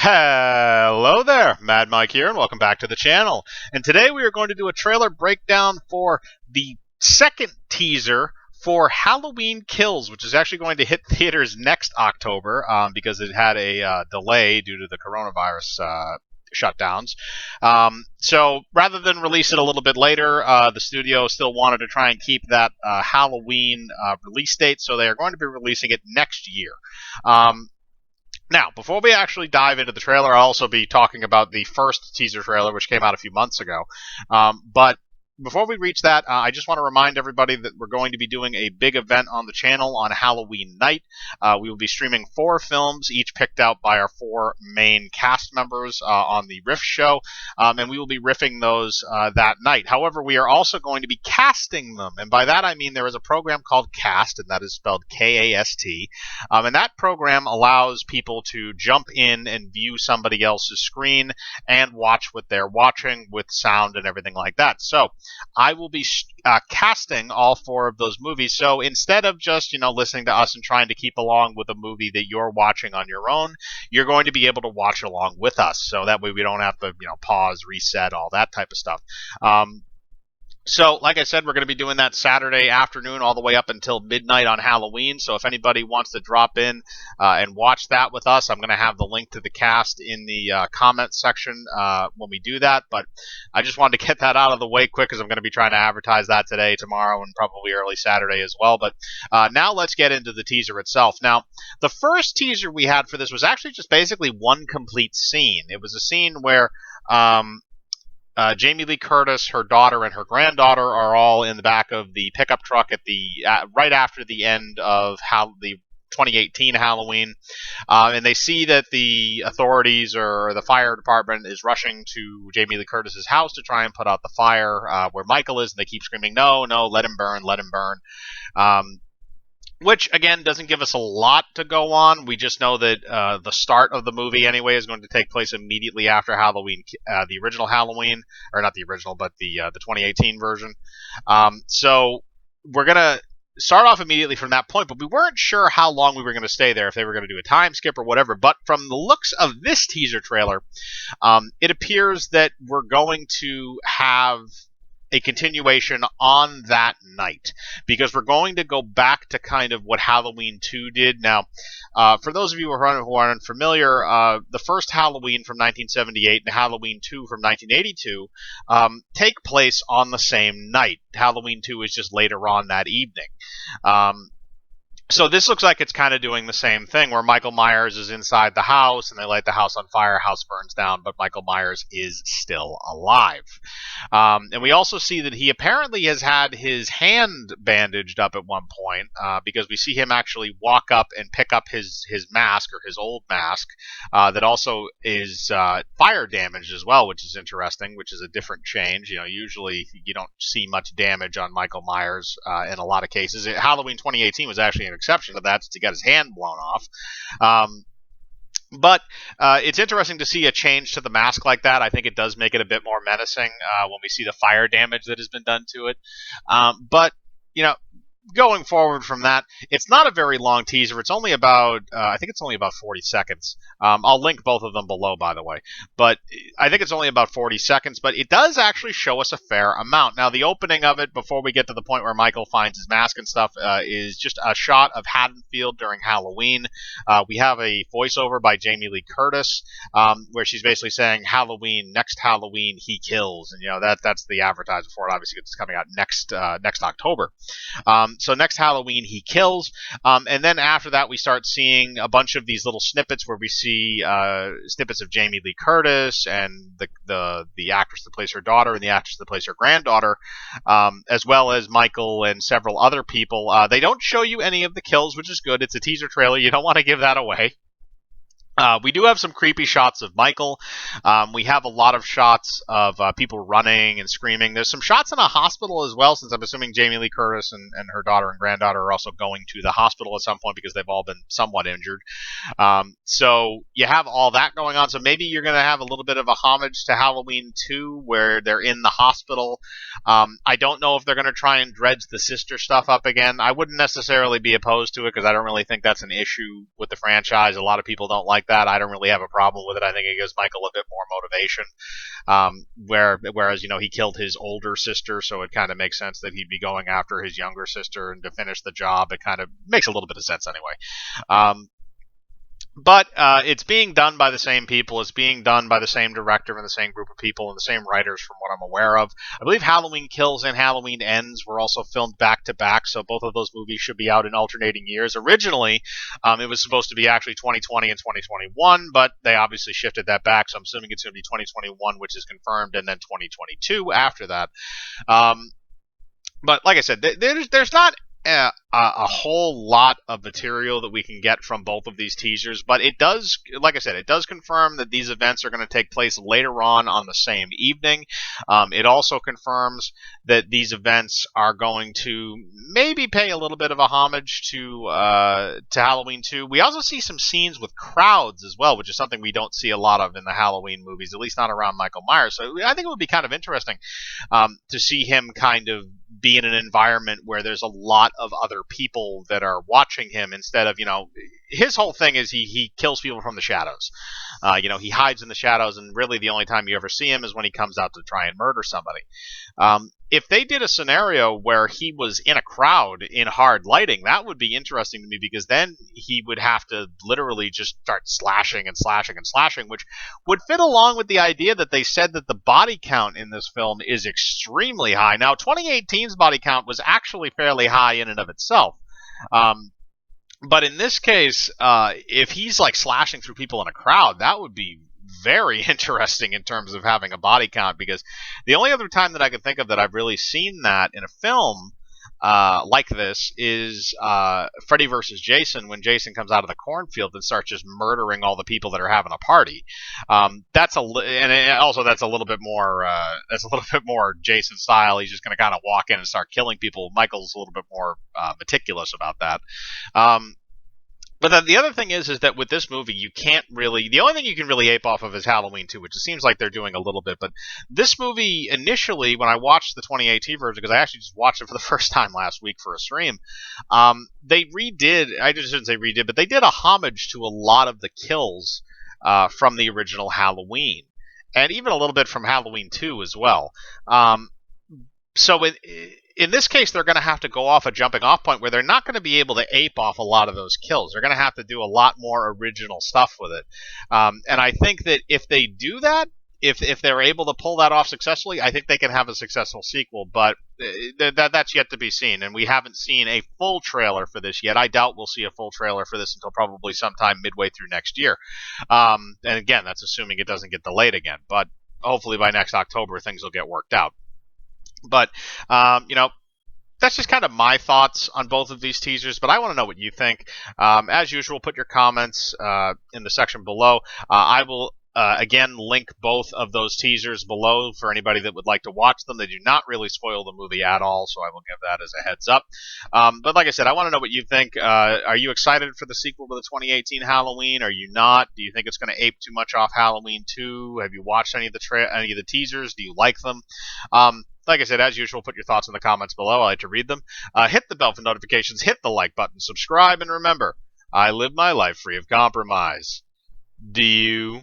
Hello there, Mad Mike here, and welcome back to the channel. And today we are going to do a trailer breakdown for the second teaser for Halloween Kills, which is actually going to hit theaters next October because it had a delay due to the coronavirus shutdowns. So rather than release it a little bit later, the studio still wanted to try and keep that Halloween release date, so they are going to be releasing it next year. Now, before we actually dive into the trailer, I'll also be talking about the first teaser trailer, which came out a few months ago. But before we reach that, I just want to remind everybody that we're going to be doing a big event on the channel on Halloween night. We will be streaming 4 films, each picked out by our 4 main cast members on the Riff show, and we will be riffing those that night. However, we are also going to be casting them, and by that I mean there is a program called Cast, and that is spelled K-A-S-T, and that program allows people to jump in and view somebody else's screen and watch what they're watching with sound and everything like that. So I will be casting all 4 of those movies. So instead of just, listening to us and trying to keep along with a movie that you're watching on your own, you're going to be able to watch along with us. So that way we don't have to, pause, reset, all that type of stuff. So, like I said, we're going to be doing that Saturday afternoon all the way up until midnight on Halloween. So if anybody wants to drop in and watch that with us, I'm going to have the link to the cast in the comment section when we do that. But I just wanted to get that out of the way quick because I'm going to be trying to advertise that today, tomorrow, and probably early Saturday as well. But now let's get into the teaser itself. Now, the first teaser we had for this was actually just basically one complete scene. It was a scene where Jamie Lee Curtis, her daughter, and her granddaughter are all in the back of the pickup truck at the right after the end of the 2018 Halloween, and they see that the authorities or the fire department is rushing to Jamie Lee Curtis's house to try and put out the fire where Michael is, and they keep screaming, "No, no, let him burn, let him burn." Which, again, doesn't give us a lot to go on. We just know that the start of the movie, anyway, is going to take place immediately after Halloween, the original Halloween, or not the original, but the 2018 version. So we're going to start off immediately from that point, but we weren't sure how long we were going to stay there, if they were going to do a time skip or whatever. But from the looks of this teaser trailer, it appears that we're going to have a continuation on that night, because we're going to go back to kind of what Halloween 2 did. Now, for those of you who are unfamiliar, the first Halloween from 1978 and Halloween 2 from 1982 take place on the same night. Halloween 2 is just later on that evening. So this looks like it's kind of doing the same thing, where Michael Myers is inside the house and they light the house on fire, house burns down, but Michael Myers is still alive. And we also see that he apparently has had his hand bandaged up at one point, because we see him actually walk up and pick up his mask, or his old mask, that also is fire damaged as well, which is interesting, which is a different change. Usually you don't see much damage on Michael Myers in a lot of cases. Halloween 2018 was actually an exception to that, since he got his hand blown off. But it's interesting to see a change to the mask like that. I think it does make it a bit more menacing when we see the fire damage that has been done to it. But, going forward from that, it's not a very long teaser. It's only about, I think it's only about 40 seconds. I'll link both of them below, by the way. But I think it's only about 40 seconds, but it does actually show us a fair amount. Now, the opening of it, before we get to the point where Michael finds his mask and stuff, is just a shot of Haddonfield during Halloween. We have a voiceover by Jamie Lee Curtis, where she's basically saying, "Halloween, next Halloween, he kills." And, that's the advertisement for it. Obviously, it's coming out next October. So next Halloween, he kills. And then after that, we start seeing a bunch of these little snippets where we see snippets of Jamie Lee Curtis and the actress that plays her daughter and the actress that plays her granddaughter, as well as Michael and several other people. They don't show you any of the kills, which is good. It's a teaser trailer. You don't want to give that away. We do have some creepy shots of Michael. We have a lot of shots of people running and screaming. There's some shots in a hospital as well, since I'm assuming Jamie Lee Curtis and her daughter and granddaughter are also going to the hospital at some point because they've all been somewhat injured. So you have all that going on. So maybe you're going to have a little bit of a homage to Halloween 2 where they're in the hospital. I don't know if they're going to try and dredge the sister stuff up again. I wouldn't necessarily be opposed to it because I don't really think that's an issue with the franchise. A lot of people don't like like that, I don't really have a problem with it. I think it gives Michael a bit more motivation. Whereas, he killed his older sister, so it kind of makes sense that he'd be going after his younger sister and to finish the job. It kind of makes a little bit of sense anyway. But it's being done by the same people. It's being done by the same director and the same group of people and the same writers from what I'm aware of. I believe Halloween Kills and Halloween Ends were also filmed back to back, so both of those movies should be out in alternating years. Originally, it was supposed to be actually 2020 and 2021, but they obviously shifted that back, so I'm assuming it's going to be 2021, which is confirmed, and then 2022 after that. But like I said, there's not a whole lot of material that we can get from both of these teasers, but it does, like I said, it does confirm that these events are going to take place later on the same evening. It also confirms that these events are going to maybe pay a little bit of a homage to Halloween 2. We also see some scenes with crowds as well, which is something we don't see a lot of in the Halloween movies, at least not around Michael Myers. So I think it would be kind of interesting to see him kind of be in an environment where there's a lot of other people that are watching him instead of, his whole thing is he kills people from the shadows. He hides in the shadows, and really the only time you ever see him is when he comes out to try and murder somebody. If they did a scenario where he was in a crowd in hard lighting, that would be interesting to me, because then he would have to literally just start slashing and slashing and slashing, which would fit along with the idea that they said that the body count in this film is extremely high. Now, 2018's body count was actually fairly high in and of itself. But in this case, if he's like slashing through people in a crowd, that would be very interesting in terms of having a body count, because the only other time that I can think of that I've really seen that in a film like this is Freddy vs. Jason, when Jason comes out of the cornfield and starts just murdering all the people that are having a party. That's a little bit more Jason style. He's just going to kind of walk in and start killing people. Michael's a little bit more meticulous about that. But then the other thing is that with this movie, the only thing you can really ape off of is Halloween 2, which it seems like they're doing a little bit. But this movie, initially, when I watched the 2018 version, because I actually just watched it for the first time last week for a stream, they redid, I just shouldn't say redid, but they did a homage to a lot of the kills from the original Halloween. And even a little bit from Halloween 2 as well. So in this case, they're going to have to go off a jumping off point where they're not going to be able to ape off a lot of those kills. They're going to have to do a lot more original stuff with it. And I think that if they do that, if they're able to pull that off successfully, I think they can have a successful sequel. But that's yet to be seen, and we haven't seen a full trailer for this yet. I doubt we'll see a full trailer for this until probably sometime midway through next year. And again, that's assuming it doesn't get delayed again. But hopefully by next October, things will get worked out. But, that's just kind of my thoughts on both of these teasers, but I want to know what you think. As usual, put your comments in the section below. I will, again, link both of those teasers below for anybody that would like to watch them. They do not really spoil the movie at all, so I will give that as a heads up. But like I said, I want to know what you think. Are you excited for the sequel to the 2018 Halloween? Are you not? Do you think it's going to ape too much off Halloween 2? Have you watched any of the teasers? Do you like them? Like I said, as usual, put your thoughts in the comments below. I like to read them. Hit the bell for notifications, hit the like button, subscribe, and remember, I live my life free of compromise. Do you?